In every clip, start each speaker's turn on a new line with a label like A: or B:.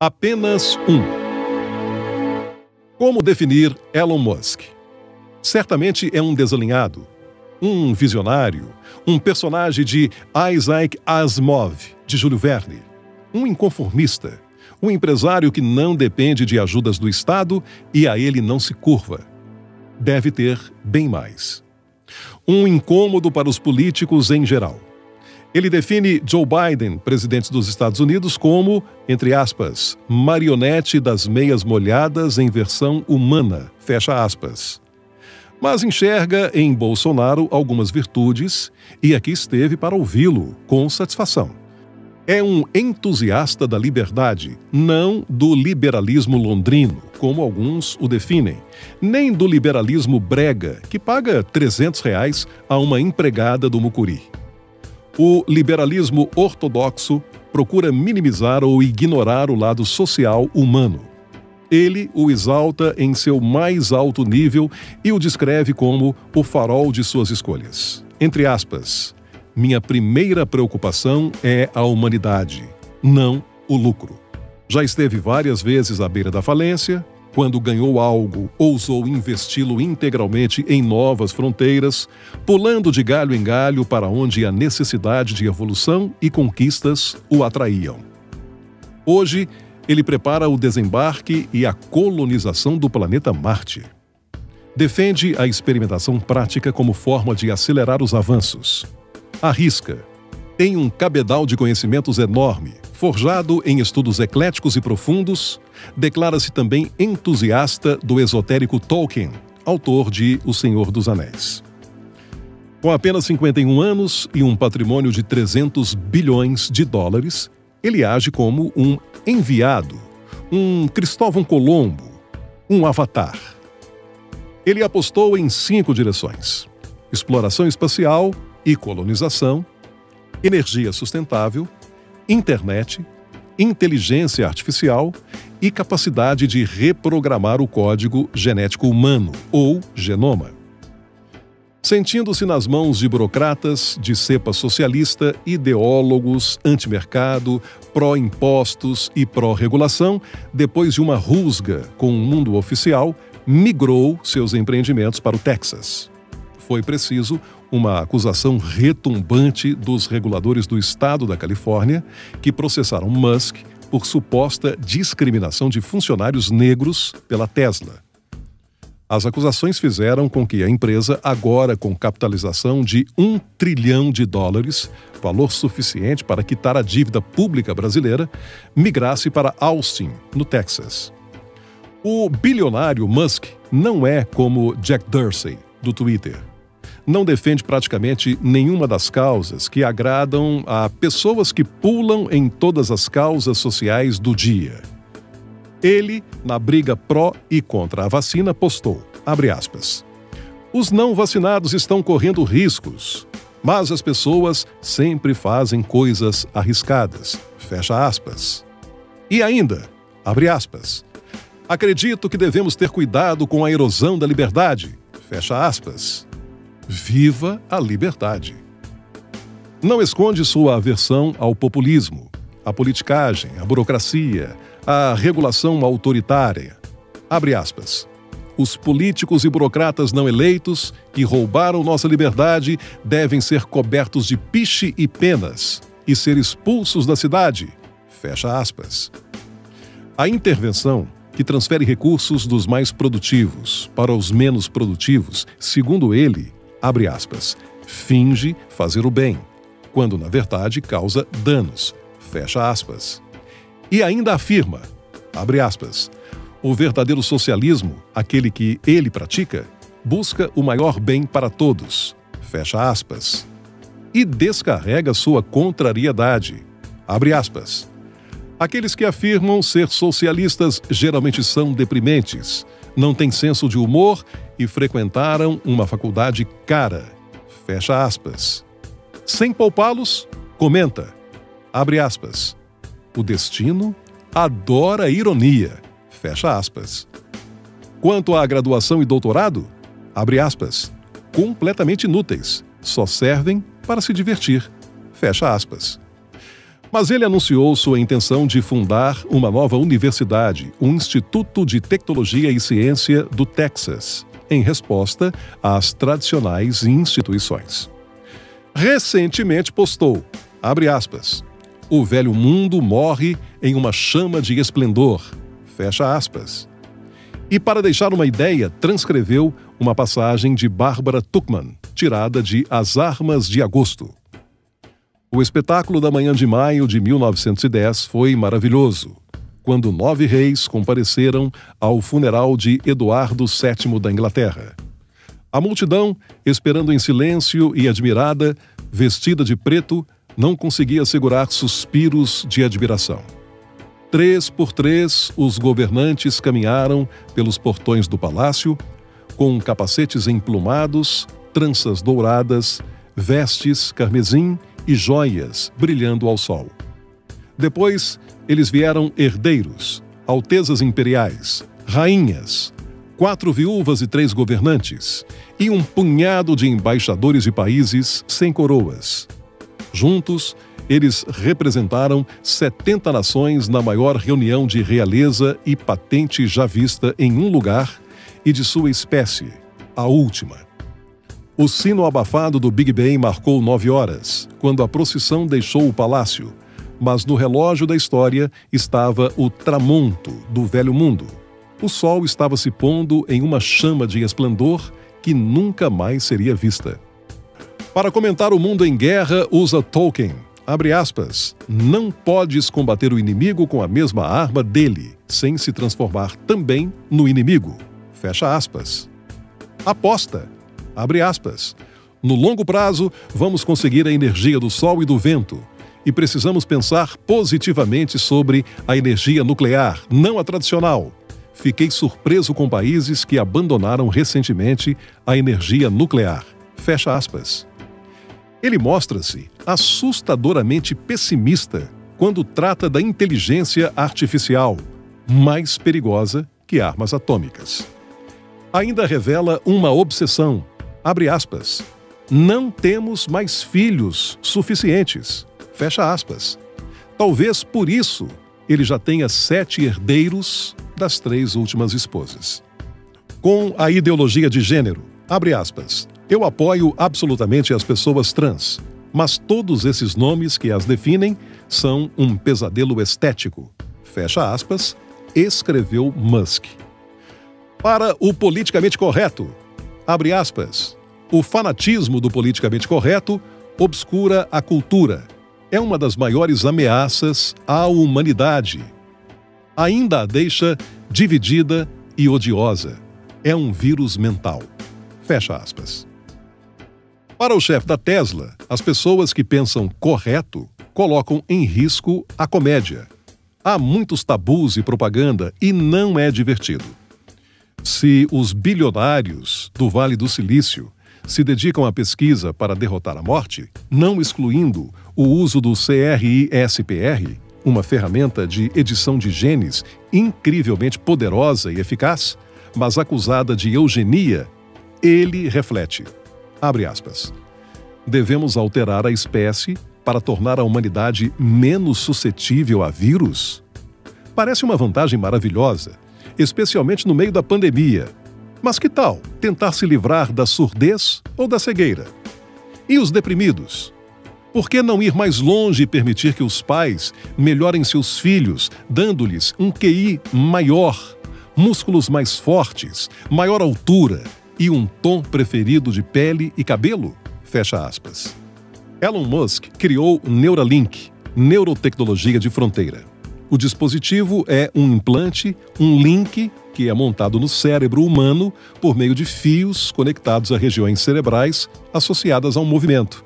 A: Apenas um. Como definir Elon Musk? Certamente é um desalinhado, um visionário, um personagem de Isaac Asimov, de Júlio Verne, um inconformista, um empresário que não depende de ajudas do Estado e a ele não se curva. Deve ter bem mais. Um incômodo para os políticos em geral. Ele define Joe Biden, presidente dos Estados Unidos, como, entre aspas, marionete das meias molhadas em versão humana, fecha aspas. Mas enxerga em Bolsonaro algumas virtudes e aqui esteve para ouvi-lo com satisfação. É um entusiasta da liberdade, não do liberalismo londrino, como alguns o definem, nem do liberalismo brega, que paga R$300 a uma empregada do Mucuri. O liberalismo ortodoxo procura minimizar ou ignorar o lado social humano. Ele o exalta em seu mais alto nível e o descreve como o farol de suas escolhas. Entre aspas, minha primeira preocupação é a humanidade, não o lucro. Já esteve várias vezes à beira da falência. Quando ganhou algo, ousou investi-lo integralmente em novas fronteiras, pulando de galho em galho para onde a necessidade de evolução e conquistas o atraíam. Hoje, ele prepara o desembarque e a colonização do planeta Marte. Defende a experimentação prática como forma de acelerar os avanços. Arrisca. Tem um cabedal de conhecimentos enorme, forjado em estudos ecléticos e profundos, declara-se também entusiasta do esotérico Tolkien, autor de O Senhor dos Anéis. Com apenas 51 anos e um patrimônio de 300 bilhões de dólares, ele age como um enviado, um Cristóvão Colombo, um avatar. Ele apostou em 5 direções: exploração espacial e colonização, energia sustentável, internet, inteligência artificial e capacidade de reprogramar o código genético humano, ou genoma. Sentindo-se nas mãos de burocratas de cepa socialista, ideólogos, antimercado, pró-impostos e pró-regulação, depois de uma rusga com o mundo oficial, migrou seus empreendimentos para o Texas. Foi preciso uma acusação retumbante dos reguladores do estado da Califórnia, que processaram Musk por suposta discriminação de funcionários negros pela Tesla. As acusações fizeram com que a empresa, agora com capitalização de US$1 trilhão, valor suficiente para quitar a dívida pública brasileira, migrasse para Austin, no Texas. O bilionário Musk não é como Jack Dorsey, do Twitter. Não defende praticamente nenhuma das causas que agradam a pessoas que pulam em todas as causas sociais do dia. Ele, na briga pró e contra a vacina, postou, abre aspas, os não vacinados estão correndo riscos, mas as pessoas sempre fazem coisas arriscadas, fecha aspas. E ainda, abre aspas, acredito que devemos ter cuidado com a erosão da liberdade, fecha aspas. Viva a liberdade. Não esconde sua aversão ao populismo, à politicagem, à burocracia, à regulação autoritária. Abre aspas. Os políticos e burocratas não eleitos que roubaram nossa liberdade devem ser cobertos de piche e penas e ser expulsos da cidade. Fecha aspas. A intervenção que transfere recursos dos mais produtivos para os menos produtivos, segundo ele, abre aspas, finge fazer o bem, quando na verdade causa danos, fecha aspas. E ainda afirma, abre aspas, o verdadeiro socialismo, aquele que ele pratica, busca o maior bem para todos, fecha aspas. E descarrega sua contrariedade, abre aspas. Aqueles que afirmam ser socialistas geralmente são deprimentes, não têm senso de humor e frequentaram uma faculdade cara. Fecha aspas. Sem poupá-los, comenta. Abre aspas. O destino adora a ironia. Fecha aspas. Quanto à graduação e doutorado, abre aspas. Completamente inúteis. Só servem para se divertir. Fecha aspas. Mas ele anunciou sua intenção de fundar uma nova universidade, o Instituto de Tecnologia e Ciência do Texas, em resposta às tradicionais instituições. Recentemente postou, abre aspas, "O velho mundo morre em uma chama de esplendor", fecha aspas. E para deixar uma ideia, transcreveu uma passagem de Barbara Tuchman, tirada de As Armas de Agosto. O espetáculo da manhã de maio de 1910 foi maravilhoso, quando 9 reis compareceram ao funeral de Eduardo VII da Inglaterra. A multidão, esperando em silêncio e admirada, vestida de preto, não conseguia segurar suspiros de admiração. 3 por 3, os governantes caminharam pelos portões do palácio, com capacetes emplumados, tranças douradas, vestes carmesim e joias brilhando ao sol. Depois, eles vieram herdeiros, altezas imperiais, rainhas, 4 viúvas e 3 governantes, e um punhado de embaixadores de países sem coroas. Juntos, eles representaram 70 nações na maior reunião de realeza e patente já vista em um lugar e de sua espécie, a última. O sino abafado do Big Ben marcou 9 horas, quando a procissão deixou o palácio, mas no relógio da história estava o tramonto do velho mundo. O sol estava se pondo em uma chama de esplendor que nunca mais seria vista. Para comentar o mundo em guerra, usa Tolkien, abre aspas, "Não podes combater o inimigo com a mesma arma dele, sem se transformar também no inimigo", fecha aspas. Aposta, abre aspas, "No longo prazo, vamos conseguir a energia do sol e do vento, e precisamos pensar positivamente sobre a energia nuclear, não a tradicional. Fiquei surpreso com países que abandonaram recentemente a energia nuclear", fecha aspas. Ele mostra-se assustadoramente pessimista quando trata da inteligência artificial, mais perigosa que armas atômicas. Ainda revela uma obsessão, abre aspas, "Não temos mais filhos suficientes", fecha aspas. Talvez por isso ele já tenha 7 herdeiros das 3 últimas esposas. Com a ideologia de gênero, abre aspas, "Eu apoio absolutamente as pessoas trans, mas todos esses nomes que as definem são um pesadelo estético", fecha aspas, escreveu Musk. Para o politicamente correto, abre aspas, "O fanatismo do politicamente correto obscura a cultura. É uma das maiores ameaças à humanidade. Ainda a deixa dividida e odiosa. É um vírus mental", fecha aspas. Para o chefe da Tesla, as pessoas que pensam correto colocam em risco a comédia. Há muitos tabus e propaganda e não é divertido. Se os bilionários do Vale do Silício se dedicam à pesquisa para derrotar a morte, não excluindo o uso do CRISPR, uma ferramenta de edição de genes incrivelmente poderosa e eficaz, mas acusada de eugenia, ele reflete, abre aspas, "Devemos alterar a espécie para tornar a humanidade menos suscetível a vírus? Parece uma vantagem maravilhosa, especialmente no meio da pandemia. Mas que tal tentar se livrar da surdez ou da cegueira? E os deprimidos? Por que não ir mais longe e permitir que os pais melhorem seus filhos, dando-lhes um QI maior, músculos mais fortes, maior altura e um tom preferido de pele e cabelo?" Fecha aspas. Elon Musk criou o Neuralink, neurotecnologia de fronteira. O dispositivo é um implante, um link que é montado no cérebro humano por meio de fios conectados a regiões cerebrais associadas ao movimento.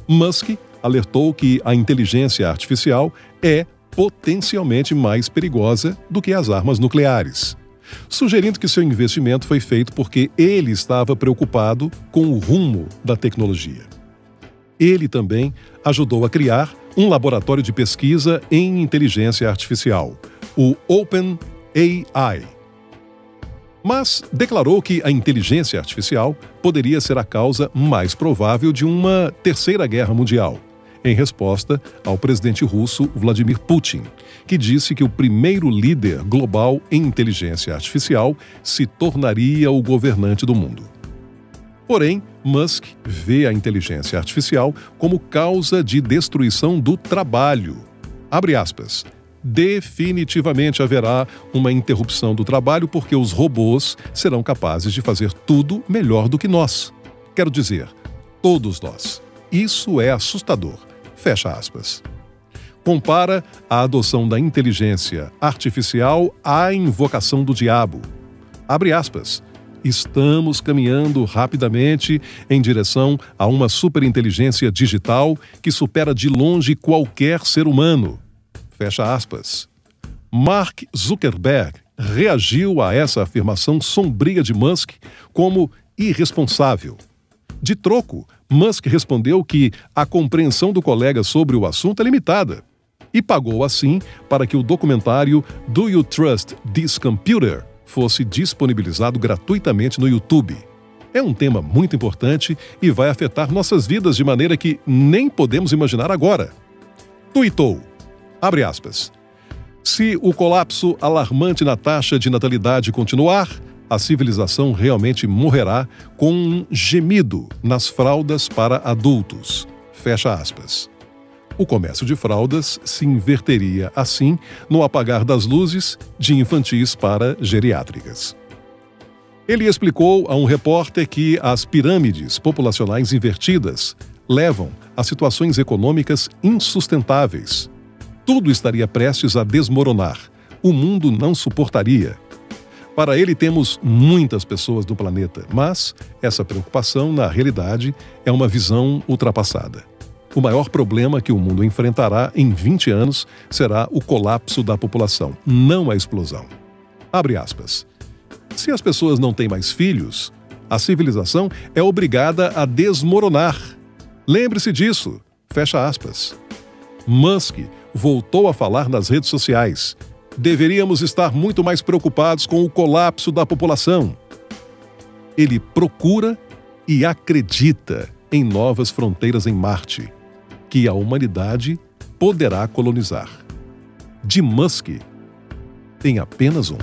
A: Musk alertou que a inteligência artificial é potencialmente mais perigosa do que as armas nucleares, sugerindo que seu investimento foi feito porque ele estava preocupado com o rumo da tecnologia. Ele também ajudou a criar um laboratório de pesquisa em inteligência artificial, o OpenAI. Mas declarou que a inteligência artificial poderia ser a causa mais provável de uma terceira guerra mundial, em resposta ao presidente russo Vladimir Putin, que disse que o primeiro líder global em inteligência artificial se tornaria o governante do mundo. Porém, Musk vê a inteligência artificial como causa de destruição do trabalho. Abre aspas. Definitivamente haverá uma interrupção do trabalho porque os robôs serão capazes de fazer tudo melhor do que nós. Quero dizer, todos nós. Isso é assustador. Fecha aspas. Compara a adoção da inteligência artificial à invocação do diabo. Abre aspas. Estamos caminhando rapidamente em direção a uma superinteligência digital que supera de longe qualquer ser humano. Fecha aspas. Mark Zuckerberg reagiu a essa afirmação sombria de Musk como irresponsável. De troco, Musk respondeu que a compreensão do colega sobre o assunto é limitada e pagou assim para que o documentário Do You Trust This Computer fosse disponibilizado gratuitamente no YouTube. É um tema muito importante e vai afetar nossas vidas de maneira que nem podemos imaginar agora. Tuitou. Abre aspas. Se o colapso alarmante na taxa de natalidade continuar, a civilização realmente morrerá com um gemido nas fraldas para adultos. Fecha aspas. O comércio de fraldas se inverteria, assim, no apagar das luzes de infantis para geriátricas. Ele explicou a um repórter que as pirâmides populacionais invertidas levam a situações econômicas insustentáveis. Tudo estaria prestes a desmoronar. O mundo não suportaria. Para ele, temos muitas pessoas do planeta, mas essa preocupação, na realidade, é uma visão ultrapassada. O maior problema que o mundo enfrentará em 20 anos será o colapso da população, não a explosão. Abre aspas. Se as pessoas não têm mais filhos, a civilização é obrigada a desmoronar. Lembre-se disso. Fecha aspas. Musk voltou a falar nas redes sociais. Deveríamos estar muito mais preocupados com o colapso da população. Ele procura e acredita em novas fronteiras em Marte, que a humanidade poderá colonizar. De Musk, tem apenas um.